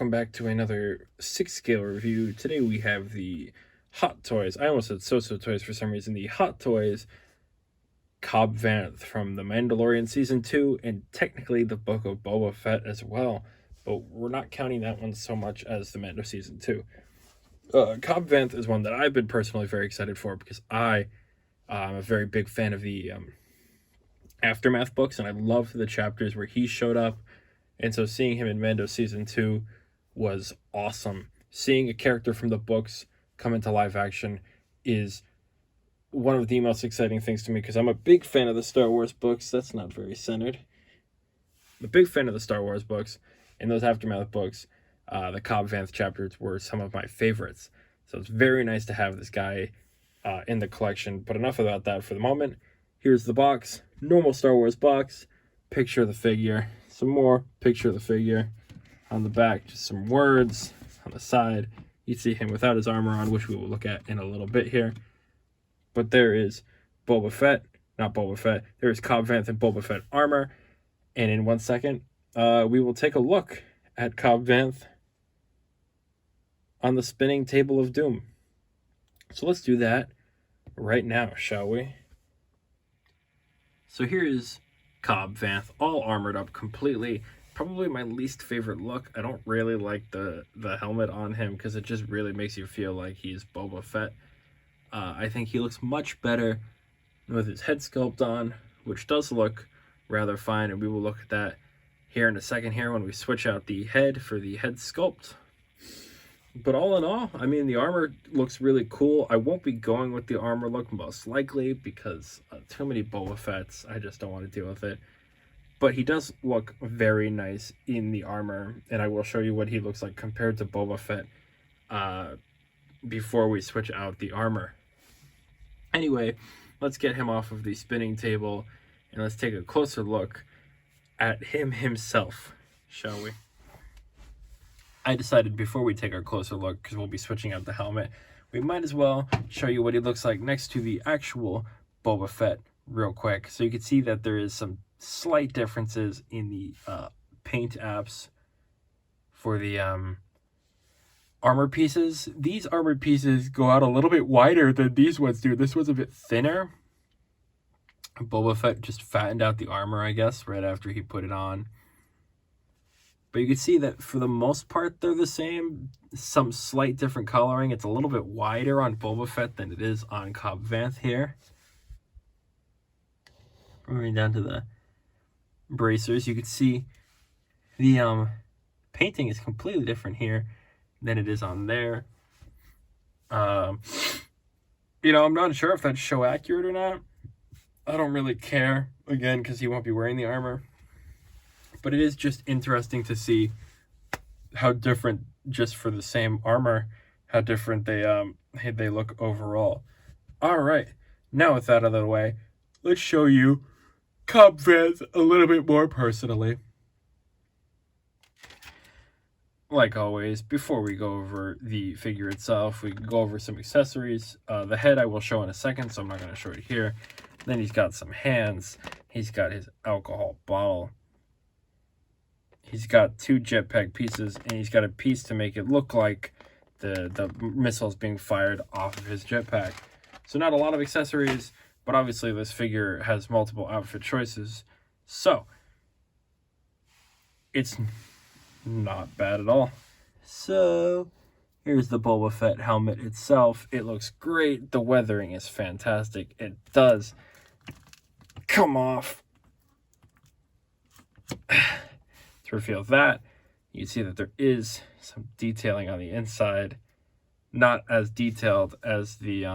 welcome back to another 6-scale review. Today we have the Hot Toys, I almost said So-So Toys for some reason, the Hot Toys Cobb Vanth from the Mandalorian Season 2, and technically the Book of Boba Fett as well, but we're not counting that one so much as the Mando Season 2. Cobb Vanth is one that I've been personally very excited for because I'm a very big fan of the Aftermath books, and I loved the chapters where he showed up. And so seeing him in Mando Season 2 was awesome. Seeing a character from the books come into live action is one of the most exciting things to me because I'm a big fan of the Star Wars books. That's not very centered. I'm a big fan of the Star Wars books, and those Aftermath books, the Cobb Vanth chapters were some of my favorites. So it's very nice to have this guy in the collection. But enough about that for the moment. Here's the box. Normal Star Wars box. Picture of the figure. Some more picture of the figure. On the back, just some words. On the side, you see him without his armor on, which we will look at in a little bit here. But there is Boba Fett. Not Boba Fett. There is Cobb Vanth and Boba Fett armor. And in 1 second, we will take a look at Cobb Vanth on the spinning table of doom. So let's do that right now, shall we? So here is Cobb Vanth, all armored up completely. Probably my least favorite look. I don't really like the helmet on him because it just really makes you feel like he's Boba Fett. I think he looks much better with his head sculpt on, which does look rather fine, and we will look at that here in a second here when we switch out the head for the head sculpt. But all in all, I mean, the armor looks really cool. I won't be going with the armor look most likely because too many Boba Fetts. I just don't want to deal with it. But he does look very nice in the armor, and I will show you what he looks like compared to Boba Fett before we switch out the armor. Anyway, let's get him off of the spinning table, and let's take a closer look at him himself, shall we? I decided before we take our closer look, because we'll be switching out the helmet, we might as well show you what he looks like next to the actual Boba Fett real quick. So you can see that there is some slight differences in the paint apps for the armor pieces. These armor pieces go out a little bit wider than these ones do. This one's a bit thinner. Boba Fett just fattened out the armor, I guess, right after he put it on. But you can see that for the most part, they're the same. Some slight different coloring. It's a little bit wider on Boba Fett than it is on Cobb Vanth here. Moving down to the bracers, you can see the painting is completely different here than it is on there. I'm not sure if that's show accurate or not. I don't really care, again, because he won't be wearing the armor. But it is just interesting to see how different, just for the same armor, how different they look overall. All right, now with that out of the way, let's show you Cobb Vanth a little bit more personally. Like always, before we go over the figure itself, we can go over some accessories. The head I will show in a second, so I'm not going to show it here. Then he's got some hands. He's got his alcohol bottle. He's got 2 jetpack pieces, and he's got a piece to make it look like the missiles being fired off of his jetpack. So not a lot of accessories, but obviously this figure has multiple outfit choices. So it's not bad at all. So here's the Boba Fett helmet itself. It looks great. The weathering is fantastic. It does come off. To reveal that, you can see that there is some detailing on the inside. Not as detailed as the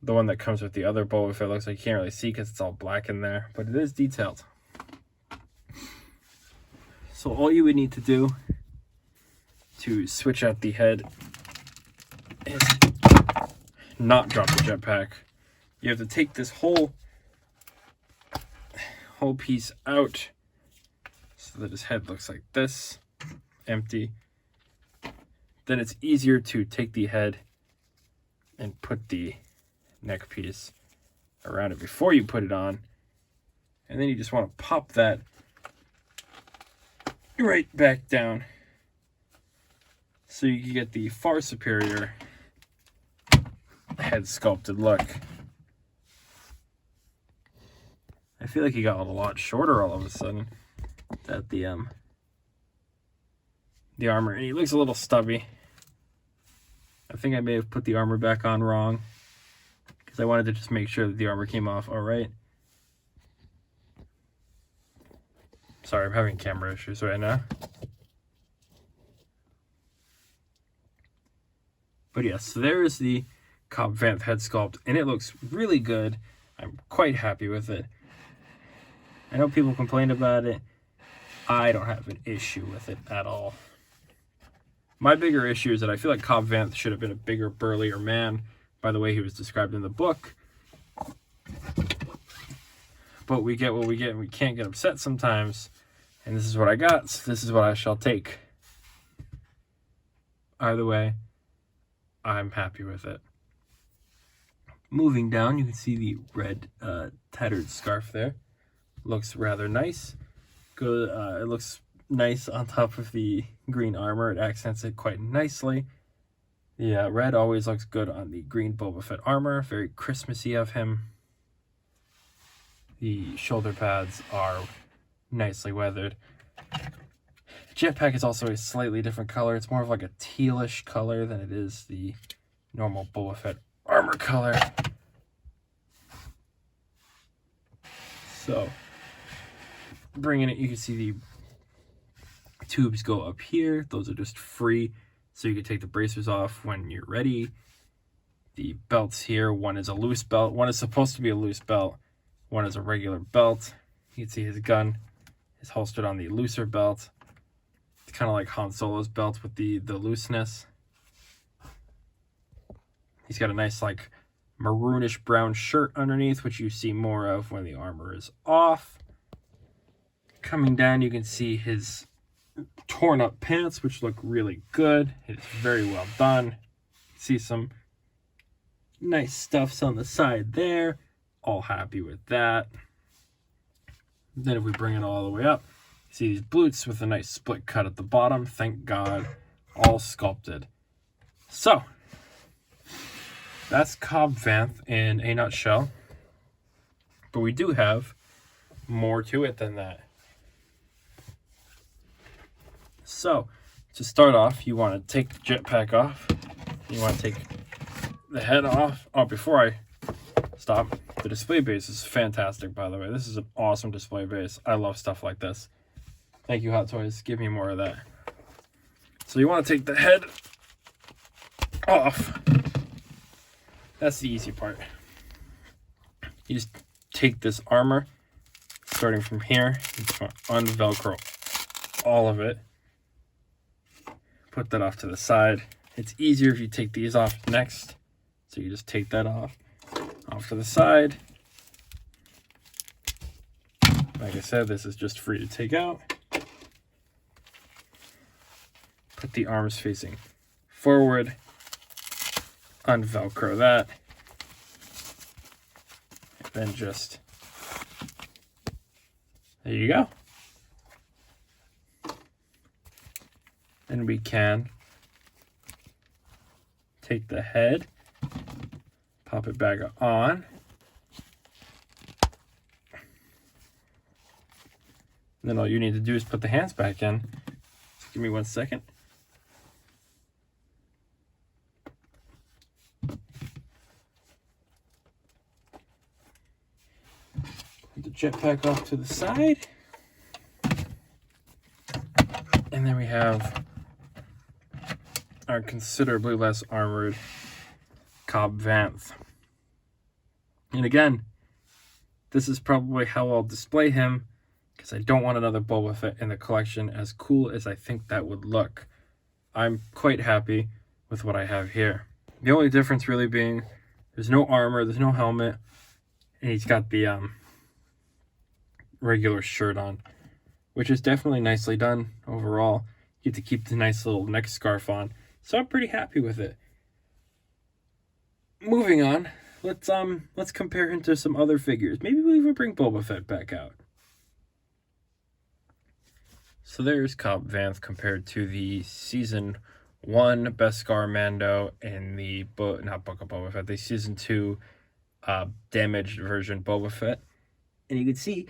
one that comes with the other Boba Fett. Looks like you can't really see because it's all black in there, but it is detailed. So all you would need to do to switch out the head is not drop the jetpack. You have to take this whole piece out so that his head looks like this, empty. Then it's easier to take the head and put the neck piece around it before you put it on. And then you just want to pop that right back down. So you can get the far superior head sculpted look. I feel like he got a lot shorter all of a sudden. At the armor, and he looks a little stubby. I think I may have put the armor back on wrong because I wanted to just make sure that the armor came off all right. Sorry, I'm having camera issues right now. But yes, so there's the Cobb Vanth head sculpt, and it looks really good. I'm quite happy with it. I know people complained about it. I don't have an issue with it at all. My bigger issue is that I feel like Cobb Vanth should have been a bigger, burlier man by the way he was described in the book. But we get what we get, and we can't get upset sometimes. And this is what I got, so this is what I shall take. Either way, I'm happy with it. Moving down, you can see the red tattered scarf there. Looks rather nice. Good. It looks nice on top of the green armor. It accents it quite nicely. The red always looks good on the green Boba Fett armor. Very Christmassy of him. The shoulder pads are nicely weathered. Jetpack is also a slightly different color. It's more of like a tealish color than it is the normal Boba Fett armor color. So, bringing it, you can see the tubes go up here. Those are just free, so you can take the bracers off when you're ready. The belts here, one is a loose belt. One is supposed to be a loose belt. One is a regular belt. You can see his gun is holstered on the looser belt. It's kind of like Han Solo's belt with the looseness. He's got a nice like maroonish brown shirt underneath, which you see more of when the armor is off. Coming down, you can see his torn up pants, which look really good. It's very well done. See some nice stuffs on the side there. All happy with that. Then if we bring it all the way up, you see these boots with a nice split cut at the bottom. Thank God. All sculpted. So, that's Cobb Vanth in a nutshell. But we do have more to it than that. So, to start off, you want to take the jetpack off. You want to take the head off. Oh, before I stop, the display base is fantastic, by the way. This is an awesome display base. I love stuff like this. Thank you, Hot Toys. Give me more of that. So you want to take the head off. That's the easy part. You just take this armor, starting from here. You just want to un-Velcro all of it. Put that off to the side. It's easier if you take these off next. So you just take that off to the side. Like I said, this is just free to take out. Put the arms facing forward. Un-Velcro that. And then just, there you go. Then we can take the head, pop it back on. And then all you need to do is put the hands back in. So give me 1 second. Put the jetpack off to the side. And then we have our considerably less armored Cobb Vanth. And again, this is probably how I'll display him, because I don't want another Boba Fett in the collection, as cool as I think that would look. I'm quite happy with what I have here. The only difference really being there's no armor, there's no helmet, and he's got the regular shirt on, which is definitely nicely done overall. You get to keep the nice little neck scarf on, so I'm pretty happy with it. Moving on, let's compare him to some other figures. Maybe we'll even bring Boba Fett back out. So there's Cobb Vanth compared to the Season 1 Beskar Mando and the not Book of Boba Fett, the Season 2 damaged version Boba Fett. And you can see,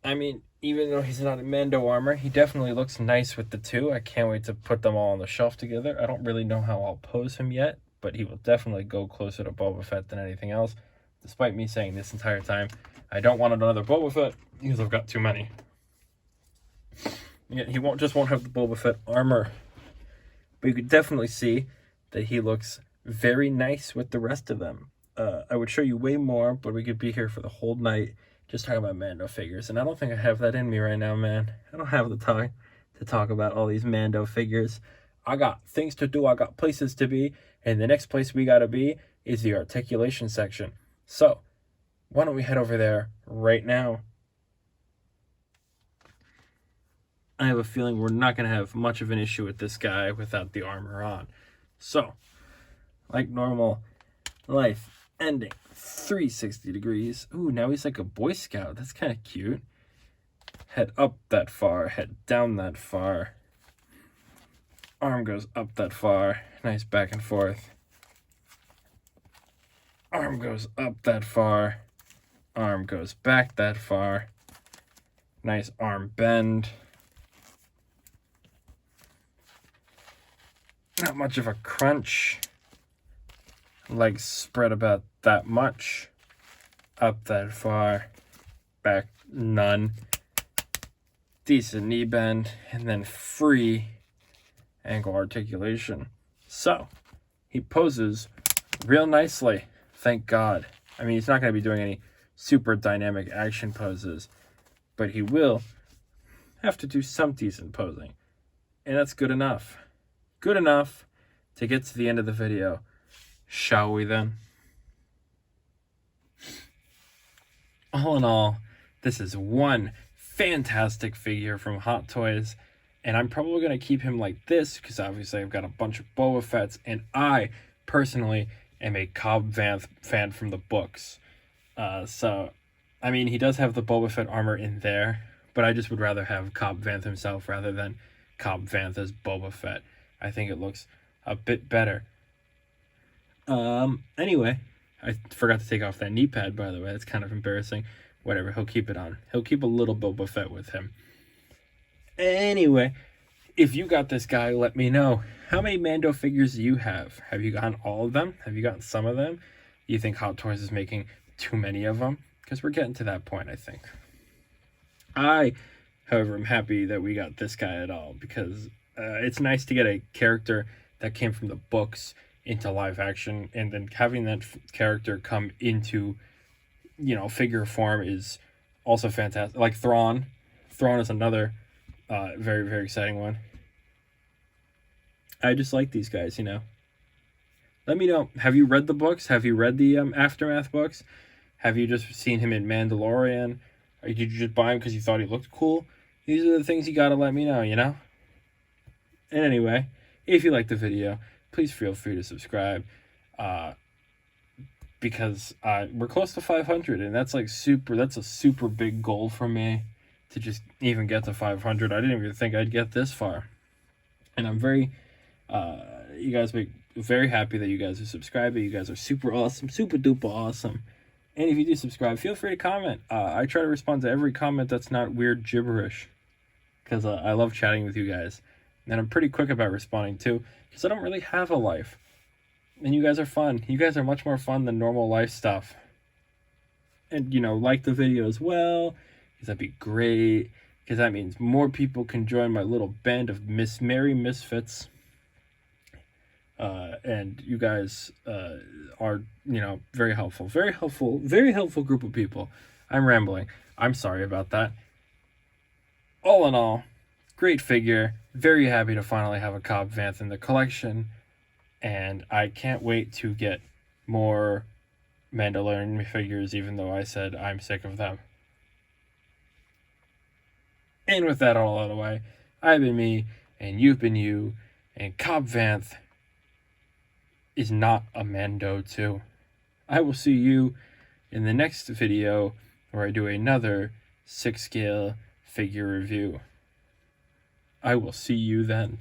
I mean, even though he's not in Mando armor, he definitely looks nice with the two. I can't wait to put them all on the shelf together. I don't really know how I'll pose him yet, but he will definitely go closer to Boba Fett than anything else. Despite me saying this entire time, I don't want another Boba Fett because I've got too many. Yeah, he won't have the Boba Fett armor, but you could definitely see that he looks very nice with the rest of them. I would show you way more, but we could be here for the whole night just talking about Mando figures, and I don't think I have that in me right now, man. I don't have the time to talk about all these Mando figures. I got things to do, I got places to be, and the next place we gotta be is the articulation section. So, why don't we head over there right now? I have a feeling we're not going to have much of an issue with this guy without the armor on. So, like normal, life ending 360 degrees. Ooh, now he's like a Boy Scout. That's kind of cute. Head up that far, head down that far. Arm goes up that far. Nice back and forth. Arm goes up that far. Arm goes back that far. Nice arm bend. Not much of a crunch. Legs spread about that much. Up that far. Back none. Decent knee bend. And then free ankle articulation. So, he poses real nicely. Thank God. I mean, he's not going to be doing any super dynamic action poses. But he will have to do some decent posing. And that's good enough. Good enough to get to the end of the video. Shall we then? All in all, this is one fantastic figure from Hot Toys, and I'm probably going to keep him like this because obviously I've got a bunch of Boba Fett's, and I personally am a Cobb Vanth fan from the books. So, I mean, he does have the Boba Fett armor in there, but I just would rather have Cobb Vanth himself rather than Cobb Vanth as Boba Fett. I think it looks a bit better. Anyway, I forgot to take off that knee pad, by the way. That's kind of embarrassing. Whatever, he'll keep it on. He'll keep a little Boba Fett with him. Anyway, if you got this guy, let me know. How many Mando figures do you have? Have you gotten all of them? Have you gotten some of them? You think Hot Toys is making too many of them? Because we're getting to that point, I think. I, however, am happy that we got this guy at all, because it's nice to get a character that came from the books into live action, and then having that character come into, figure form is also fantastic. Like Thrawn. Thrawn is another very, very exciting one. I just like these guys, Let me know. Have you read the books? Have you read the Aftermath books? Have you just seen him in Mandalorian? Or did you just buy him because you thought he looked cool? These are the things you gotta let me know, And anyway, if you liked the video, please feel free to subscribe. Because we're close to 500, and that's a super big goal for me to just even get to 500. I didn't even think I'd get this far. And I'm very you guys make very happy that you guys are subscribing. You guys are super awesome, super duper awesome. And if you do subscribe, feel free to comment. I try to respond to every comment that's not weird gibberish, because I love chatting with you guys. And I'm pretty quick about responding too, because I don't really have a life. And you guys are fun. You guys are much more fun than normal life stuff. And, like the video as well, because that'd be great. Because that means more people can join my little band of Merry Misfits. And you guys are, very helpful. Very helpful group of people. I'm rambling. I'm sorry about that. All in all, great figure. Very happy to finally have a Cobb Vanth in the collection. And I can't wait to get more Mandalorian figures, even though I said I'm sick of them. And with that all out of the way, I've been me, and you've been you, and Cobb Vanth is not a Mando 2. I will see you in the next video where I do another 6-scale figure review. I will see you then.